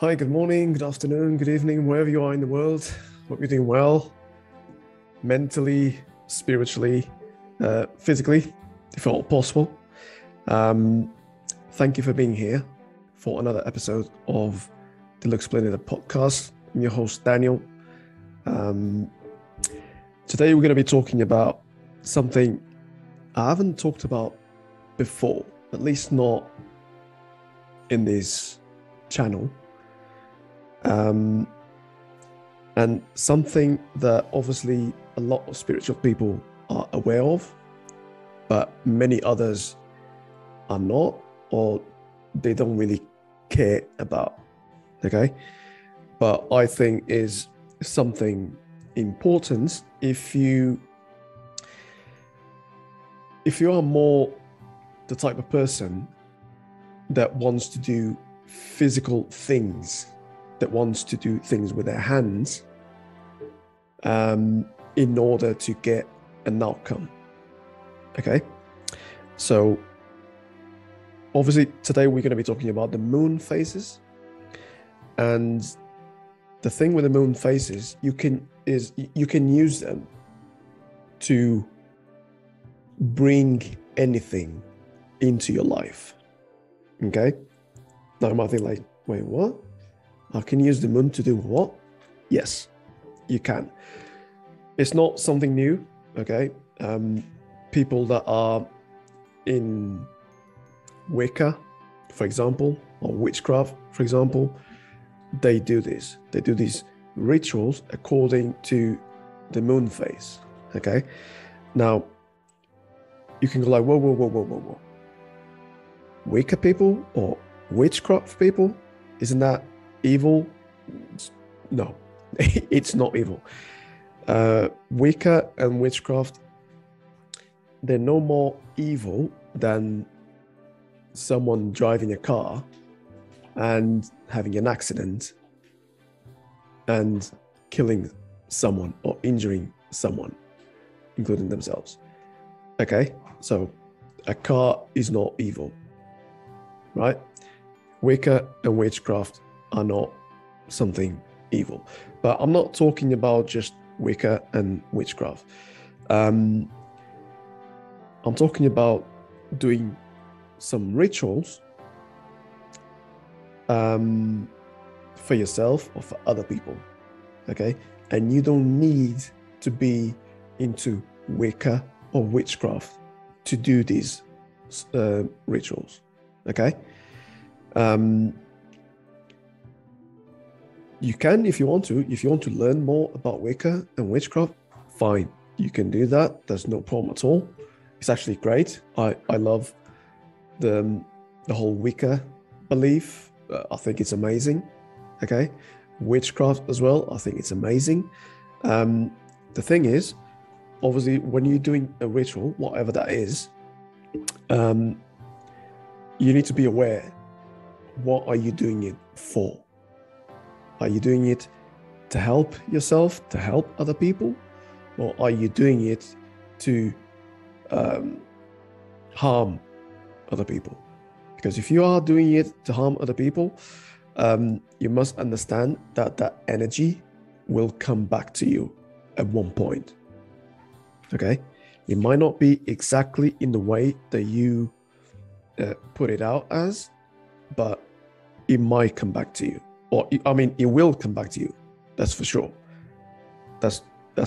Hi, good morning, good afternoon, good evening, wherever you are in the world. Hope you're doing well, mentally, spiritually, physically, if at all possible. Thank you for being here for another episode of the Look Splendid podcast. I'm your host, Daniel. Today, we're going to be talking about something I haven't talked about before, at least not in this channel. And something that obviously a lot of spiritual people are aware of, but many others are not, or they don't really care about. Okay. But I think is something important if you are more the type of person that wants to do physical things, that wants to do things with their hands in order to get an outcome. Okay. So obviously today we're going to be talking about the moon phases. And the thing with the moon phases, you can use them to bring anything into your life. Okay. Now you might think like, wait, what? I can use the moon to do what? Yes, you can. It's not something new, okay? People that are in Wicca, for example, or witchcraft, for example, they do this. They do these rituals according to the moon phase, okay? Now, you can go like, whoa. Wicca people or witchcraft people, isn't that evil? No, it's not evil. Wicca and witchcraft, they're no more evil than someone driving a car and having an accident and killing someone or injuring someone, including themselves. Okay, so a car is not evil, right? Wicca and witchcraft are not something evil. But I'm not talking about just Wicca and witchcraft. I'm talking about doing some rituals for yourself or for other people, okay? And you don't need to be into Wicca or witchcraft to do these rituals, okay? You can, if you want to learn more about Wicca and witchcraft, fine, you can do that. There's no problem at all. It's actually great. I love the whole Wicca belief. I think it's amazing. Okay, witchcraft as well. I think it's amazing. The thing is, obviously, when you're doing a ritual, whatever that is, you need to be aware. What are you doing it for? Are you doing it to help yourself, to help other people? Or are you doing it to harm other people? Because if you are doing it to harm other people, you must understand that that energy will come back to you at one point. Okay? It might not be exactly in the way that you put it out as, but it might come back to you. Or, I mean, it will come back to you. That's for sure. That's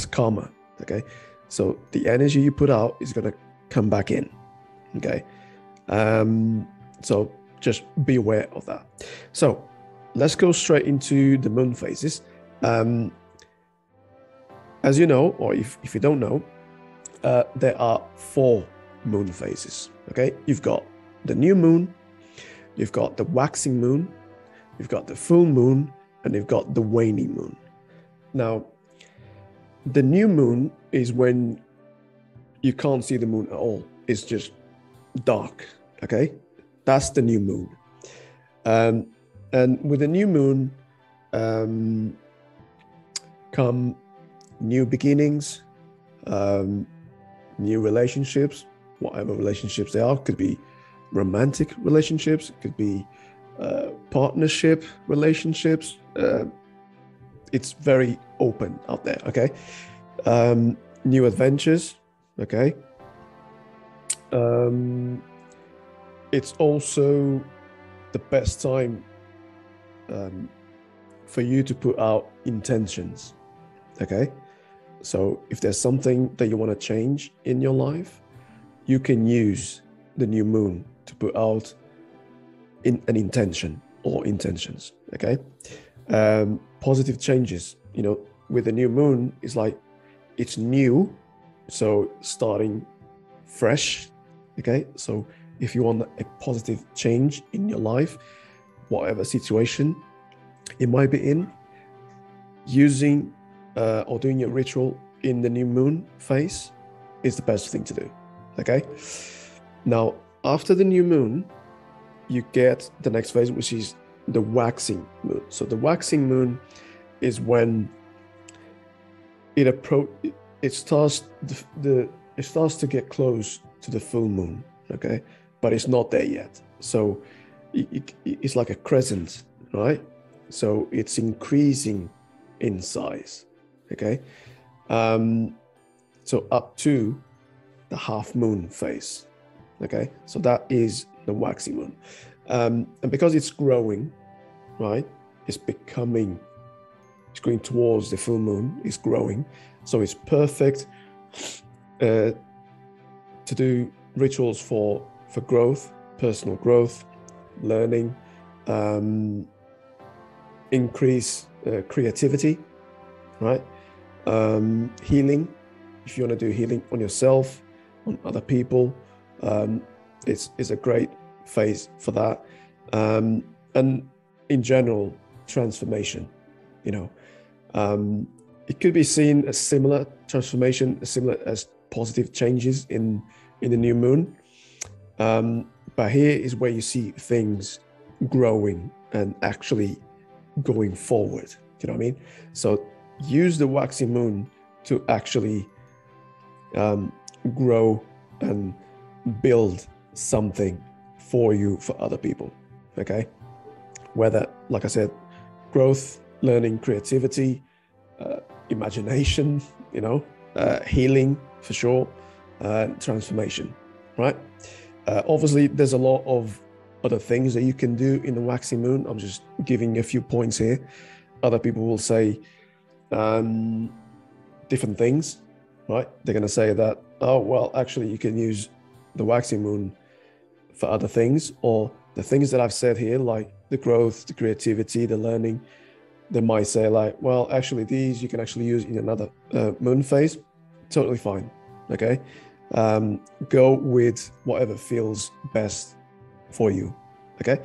karma, okay? So the energy you put out is going to come back in, okay? So just be aware of that. So let's go straight into the moon phases. As you know, or if you don't know, there are 4 moon phases, okay? You've got the new moon, you've got the waxing moon, you've got the full moon, and you've got the waning moon. Now, the new moon is when you can't see the moon at all. It's just dark, okay? That's the new moon. And with the new moon come new beginnings, new relationships, whatever relationships they are. Could be romantic relationships, it could be partnership, relationships. It's very open out there. Okay. New adventures. Okay. It's also the best time for you to put out intentions. Okay. So if there's something that you want to change in your life, you can use the new moon to put out an intention or intentions. Okay. Positive changes, with the new moon, is like it's new. So starting fresh. Okay. So if you want a positive change in your life, whatever situation it might be in, using or doing a ritual in the new moon phase is the best thing to do. Okay. Now, after the new moon, you get the next phase, which is the waxing moon. So the waxing moon is when it starts to get close to the full moon. Okay, but it's not there yet. So it's like a crescent, right? So it's increasing in size. Okay. So up to the half moon phase. Okay. So that is the waxing moon. And because it's growing, right? It's going towards the full moon, it's growing. So it's perfect to do rituals for growth, personal growth, learning, increase creativity, right? Healing, if you want to do healing on yourself, on other people, it's a great phase for that. And in general, transformation, it could be seen as similar transformation, similar as positive changes in the new moon. But here is where you see things growing and actually going forward. Do you know what I mean? So use the waxing moon to actually grow and build something for you, for other people. Okay. Whether, like I said, growth, learning, creativity, imagination, healing for sure, transformation, right? Obviously, there's a lot of other things that you can do in the waxing moon. I'm just giving a few points here. Other people will say different things, right? They're going to say that, oh, well, actually, you can use the waxing moon for other things, or the things that I've said here, like the growth, the creativity, the learning. They might say like, well, actually, these you can actually use in another moon phase. Totally fine. Okay. Go with whatever feels best for you. Okay.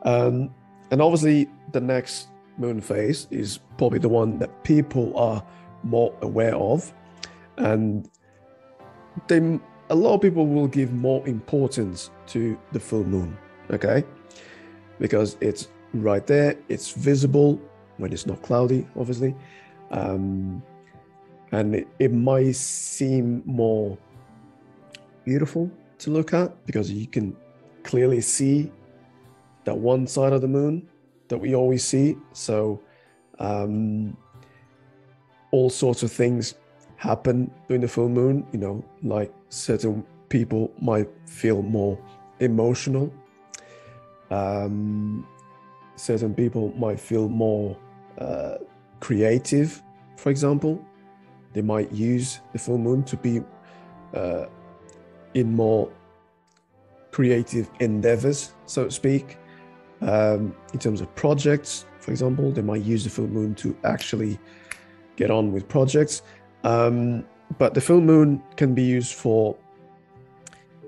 And obviously the next moon phase is probably the one that people are more aware of, and a lot of people will give more importance to the full moon. Okay. Because it's right there, it's visible when it's not cloudy, obviously. And it might seem more beautiful to look at because you can clearly see that one side of the moon that we always see. So all sorts of things happen during the full moon, like certain people might feel more emotional. Certain people might feel more creative, for example. They might use the full moon to be in more creative endeavors, so to speak. In terms of projects, for example, they might use the full moon to actually get on with projects. But the full moon can be used for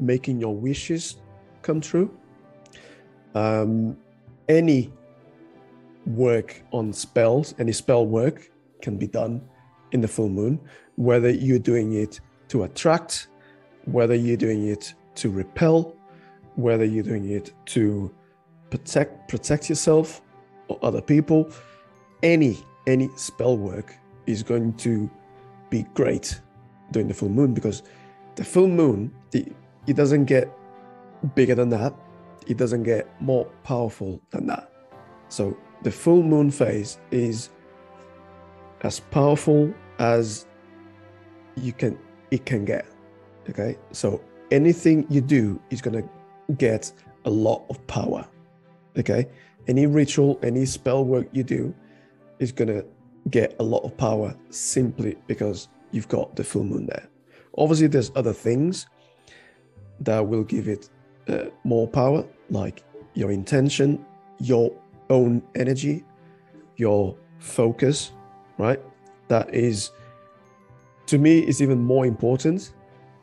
making your wishes come true. Any work on spells, any spell work can be done in the full moon, whether you're doing it to attract, whether you're doing it to repel, whether you're doing it to protect yourself or other people. Any spell work is going to be great during the full moon, because the full moon, it doesn't get bigger than that. it doesn't get more powerful than that. So the full moon phase is as powerful as it can get. Okay, so anything you do is going to get a lot of power. Okay, any ritual, any spell work you do is going to get a lot of power simply because you've got the full moon there. Obviously, there's other things that will give it more power, like your intention, your own energy, your focus, right? That is, to me, is even more important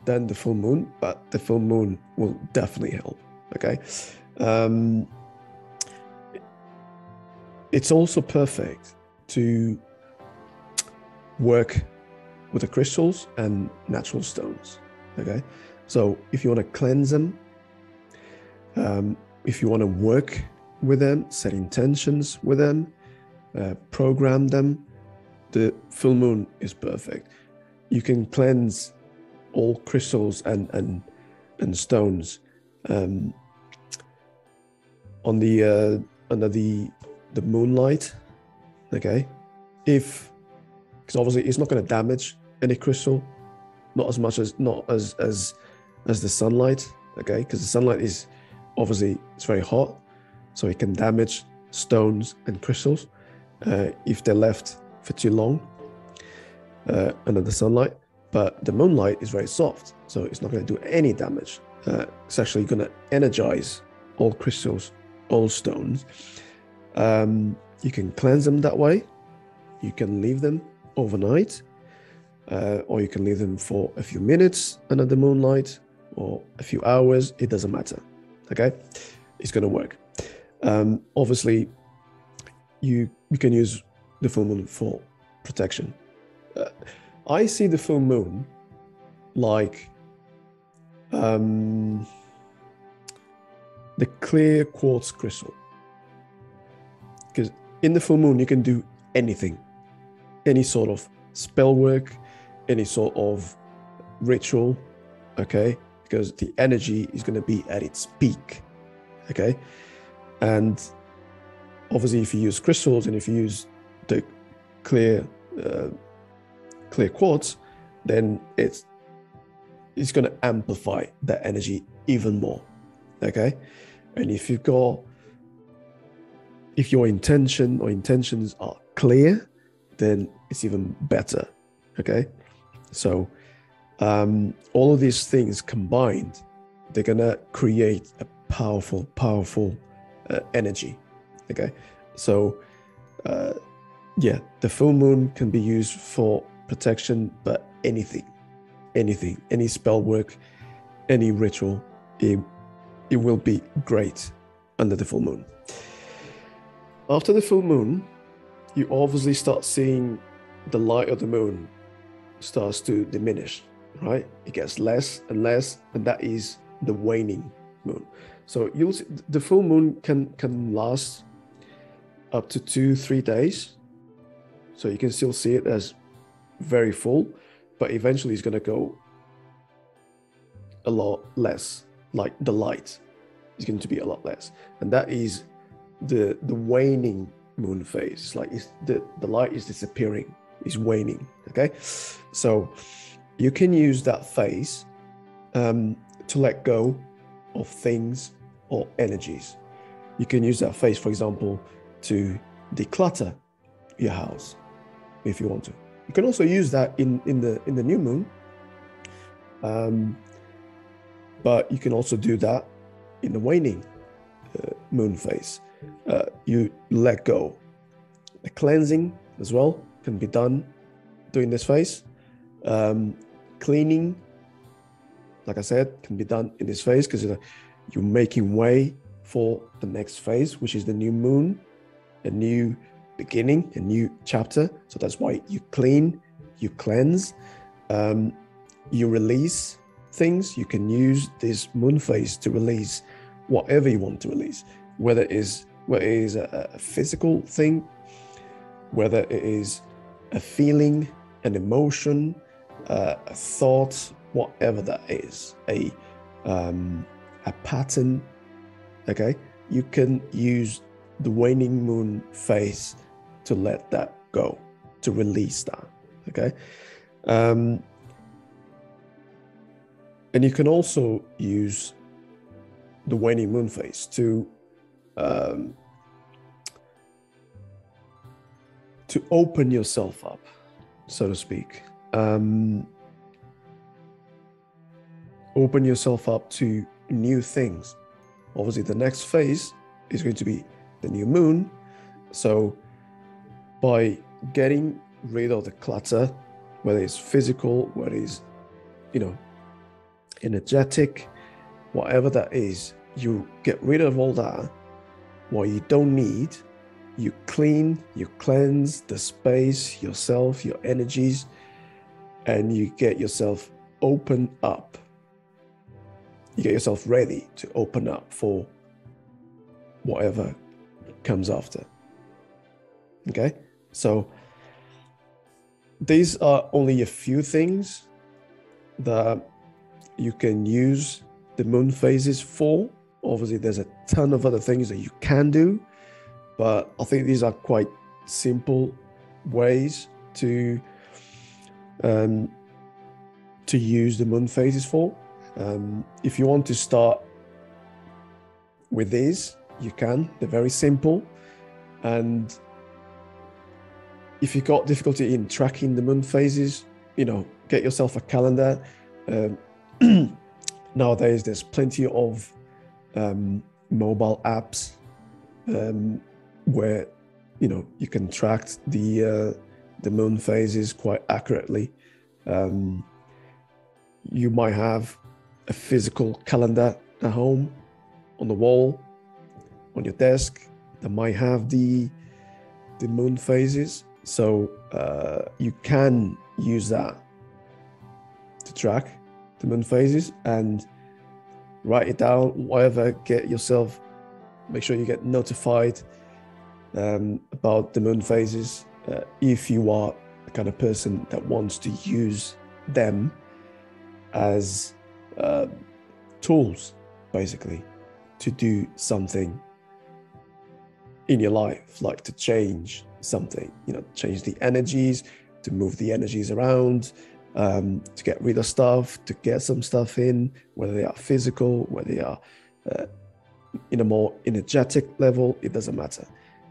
than the full moon, but the full moon will definitely help. Okay. It's also perfect to work with the crystals and natural stones. Okay, so if you want to cleanse them, if you want to work with them, set intentions with them, program them, the full moon is perfect. You can cleanse all crystals and stones on the under the moonlight. Okay, because obviously it's not going to damage any crystal, not as the sunlight. Okay, because the sunlight is obviously it's very hot, so it can damage stones and crystals if they're left for too long under the sunlight. But the moonlight is very soft, so it's not going to do any damage. It's actually going to energize all crystals, all stones. You can cleanse them that way. You can leave them overnight, or you can leave them for a few minutes under the moonlight, or a few hours. It doesn't matter. Okay, it's going to work. Obviously, you can use the full moon for protection. I see the full moon like the clear quartz crystal, because in the full moon you can do anything, any sort of spell work, any sort of ritual. Okay, because the energy is going to be at its peak. Okay, and obviously if you use crystals and if you use the clear quartz, then it's going to amplify that energy even more. Okay, and if your intention or intentions are clear, then it's even better. Okay, so all of these things combined, they're gonna create a powerful energy. Okay, so the full moon can be used for protection, but anything, any spell work, any ritual, it will be great under the full moon. After the full moon, you obviously start seeing the light of the moon starts to diminish, right? It gets less and less, and that is the waning moon. So you'll see the full moon can last up to 2-3 days. So you can still see it as very full, but eventually it's going to go a lot less. Like the light is going to be a lot less, and that is the waning moon phase. It's like the light is disappearing, is waning. Okay, so you can use that phase to let go of things or energies. You can use that phase, for example, to declutter your house if you want to. You can also use that in the new moon, but you can also do that in the waning moon phase. You let go. The cleansing as well can be done during this phase. Cleaning, like I said, can be done in this phase because you're making way for the next phase, which is the new moon, a new beginning, a new chapter. So that's why you clean, you cleanse, you release things. You can use this moon phase to release whatever you want to release, whether it is a physical thing, whether it is a feeling, an emotion, a thought, whatever that is, a pattern, okay, you can use the waning moon phase to let that go, to release that, okay? And you can also use the waning moon phase to open yourself up, so to speak. Open yourself up to new things. Obviously, the next phase is going to be the new moon. So by getting rid of the clutter, whether it's physical, whether it's, energetic, whatever that is, you get rid of all that, what you don't need, you clean, you cleanse the space, yourself, your energies, and you get yourself open up. You get yourself ready to open up for whatever comes after. Okay? So these are only a few things that you can use the moon phases for. Obviously, there's a ton of other things that you can do, but I think these are quite simple ways to use the moon phases for. If you want to start with these, you can. They're very simple. And if you've got difficulty in tracking the moon phases, get yourself a calendar. Nowadays, there's plenty of mobile apps where you can track the moon phases quite accurately. You might have a physical calendar at home, on the wall, on your desk, that might have the moon phases. So you can use that to track the moon phases and write it down, whatever, make sure you get notified about the moon phases if you are the kind of person that wants to use them as tools, basically, to do something in your life, like to change something, change the energies, to move the energies around, to get rid of stuff, to get some stuff in, whether they are physical, whether they are in a more energetic level, it doesn't matter.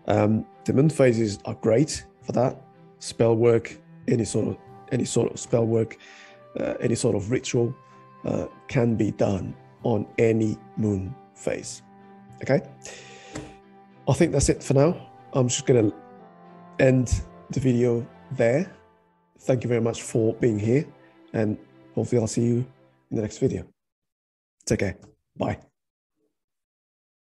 The moon phases are great for that. Spell work, any sort of spell work, any sort of ritual can be done on any moon phase. Okay, I think that's it for now. I'm just going to end the video there. Thank you very much for being here, and hopefully I'll see you in the next video. Take care. Bye.